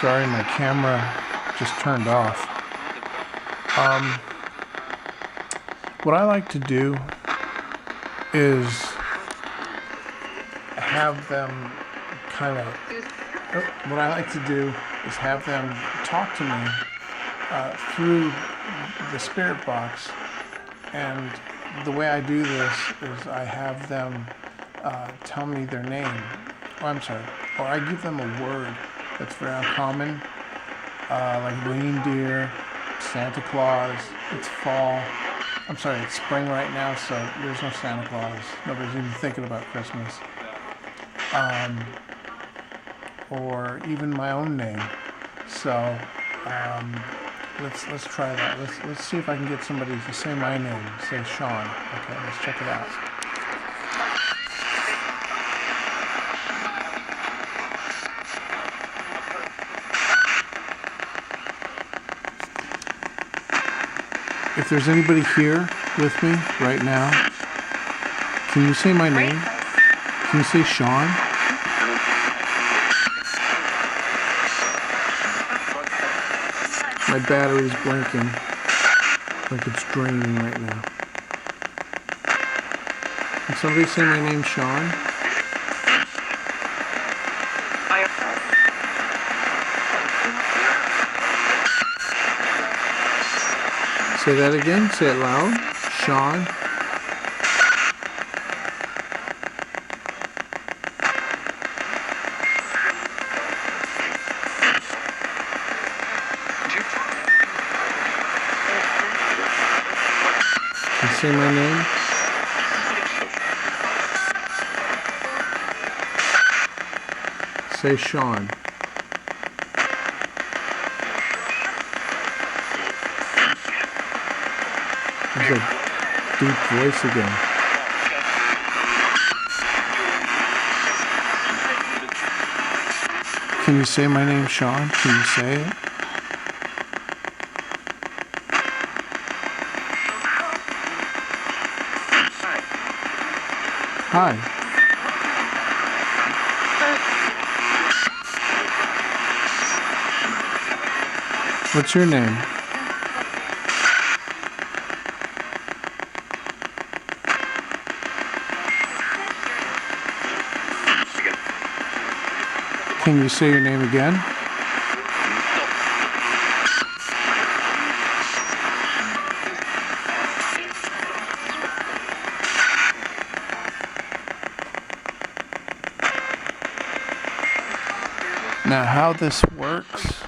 Sorry, my camera just turned off. What I like to do is have them talk to me through the spirit box. And the way I do this is I have them tell me their name. Or I give them a word that's very uncommon, like reindeer, Santa Claus. It's fall. It's spring right now, so there's no Santa Claus. Nobody's even thinking about Christmas. Or even my own name. So let's try that. Let's see if I can get somebody to say my name. Say Shawn. Okay, let's check it out. If there's anybody here with me right now, can you say my name? Can you say Shawn? My battery's blinking like it's draining right now. Can somebody say my name, Shawn? Say that again. Say it loud. Shawn. Can you say my name? Say Shawn. There's a deep voice again. Can you say my name, Shawn? Can you say it? Hi. What's your name? Can you say your name again? Now, how this works,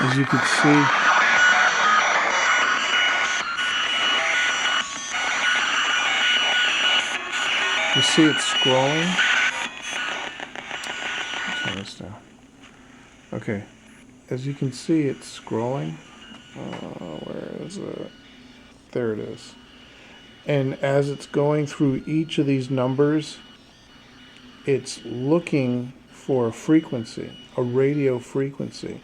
as you can see, you see it's scrolling. Turn this down. Okay, as you can see, it's scrolling. Where is it? There it is. And as it's going through each of these numbers, it's looking for a frequency, a radio frequency,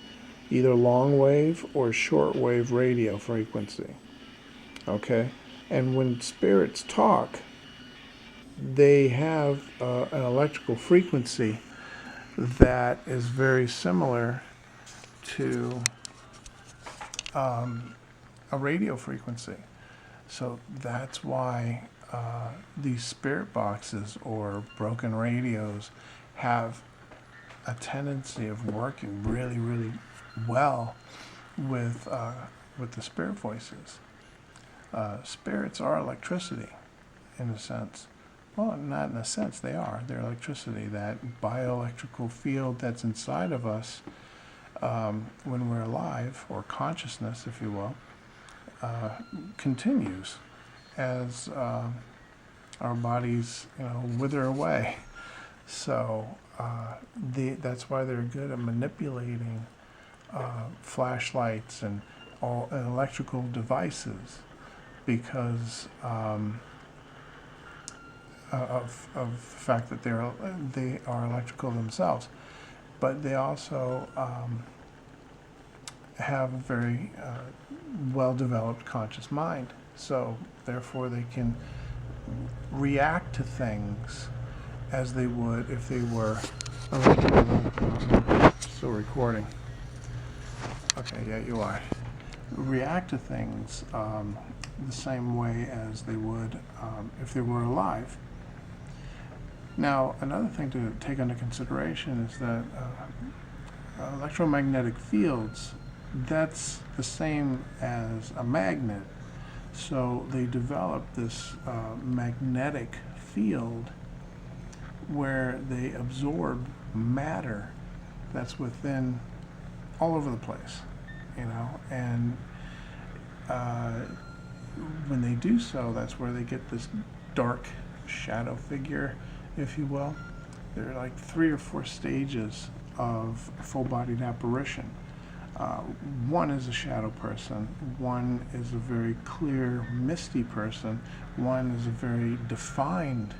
either long wave or short wave radio frequency. Okay? And when spirits talk, they have an electrical frequency that is very similar to a radio frequency. So that's why these spirit boxes or broken radios have a tendency of working really, really well with the spirit voices. Spirits are electricity, in a sense. Well, not in a sense, they are. They're electricity. That bioelectrical field that's inside of us when we're alive, or consciousness, if you will, continues as our bodies, wither away. So that's why they're good at manipulating flashlights and all electrical devices, because of the fact that they are electrical themselves. But they also have a very well-developed conscious mind. So therefore they can react to things as they would if they were electrical Still recording. Okay, yeah, you are. React to things the same way as they would if they were alive. Now, another thing to take into consideration is that electromagnetic fields, that's the same as a magnet. So they develop this magnetic field where they absorb matter that's within all over the place, you know, and when they do so, that's where they get this dark shadow figure, if you will. There are like 3 or 4 stages of full-bodied apparition. One is a shadow person, one is a very clear, misty person, one is a very defined,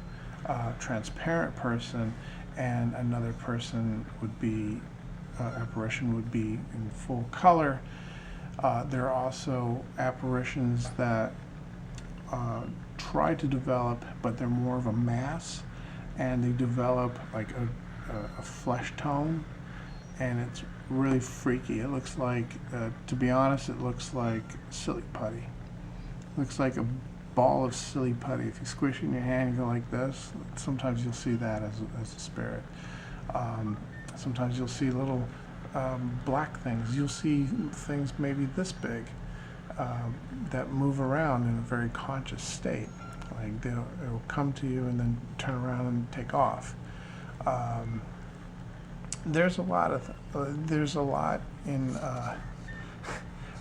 transparent person, and another person would be, apparition would be in full color. There are also apparitions that try to develop, but they're more of a mass, and they develop like a flesh tone, and it's really freaky. It looks like, to be honest, it looks like silly putty. It looks like a ball of silly putty. If you squish it in your hand, you go like this. Sometimes you'll see that as a spirit. Sometimes you'll see little black things. You'll see things maybe this big that move around in a very conscious state. Like it'll come to you and then turn around and take off. There's a lot in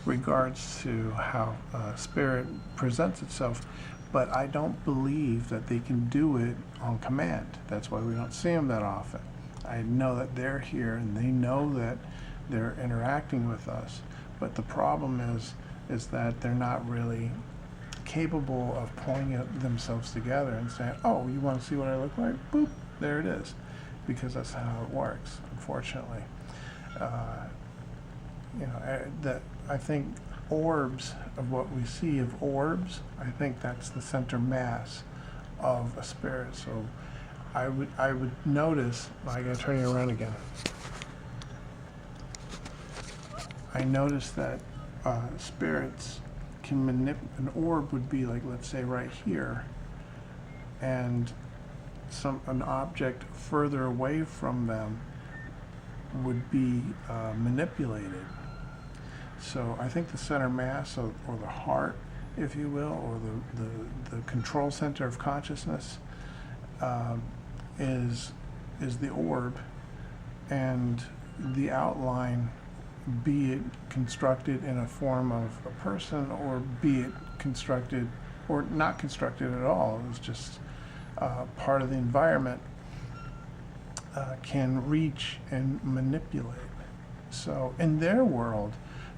regards to how spirit presents itself, but I don't believe that they can do it on command. That's why we don't see them that often. I know that they're here and they know that they're interacting with us, but the problem is that they're not really capable of pulling themselves together and saying, oh, you want to see what I look like? Boop, there it is. Because that's how it works, unfortunately. I think orbs, of what we see of orbs, I think that's the center mass of a spirit. So I would notice, I gotta turn you around again. I noticed that spirits can manipulate, an orb would be like, let's say right here, and an object further away from them would be manipulated. So I think the center mass, or the heart, if you will, or the control center of consciousness is the orb, and the outline, be it constructed in a form of a person, or be it constructed or not constructed at all, it was just part of the environment, can reach and manipulate. So in their world,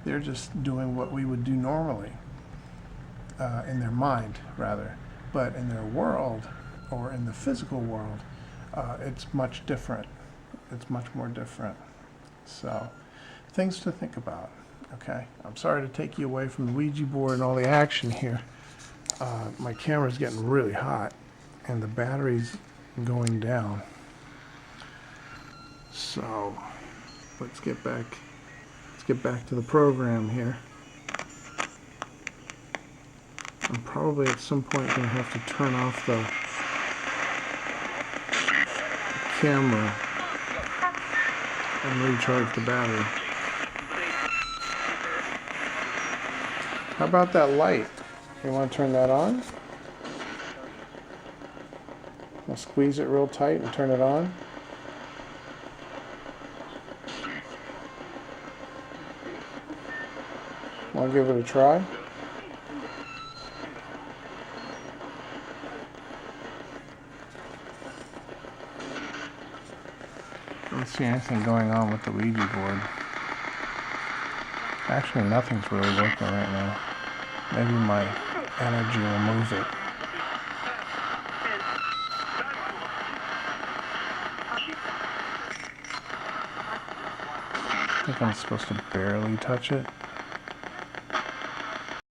they're just doing what we would do normally, in their mind rather, but in their world, or in the physical world, it's much different. It's much more different. So things to think about. Okay, I'm sorry to take you away from the Ouija board and all the action here. My camera's getting really hot and the battery's going down. So let's get back to the program here. I'm probably at some point going to have to turn off the camera and recharge the battery. How about that light? You want to turn that on? I'll squeeze it real tight and turn it on. Want to give it a try? I don't see anything going on with the Ouija board. Actually, nothing's really working right now. Maybe my energy will move it. I think I'm supposed to barely touch it.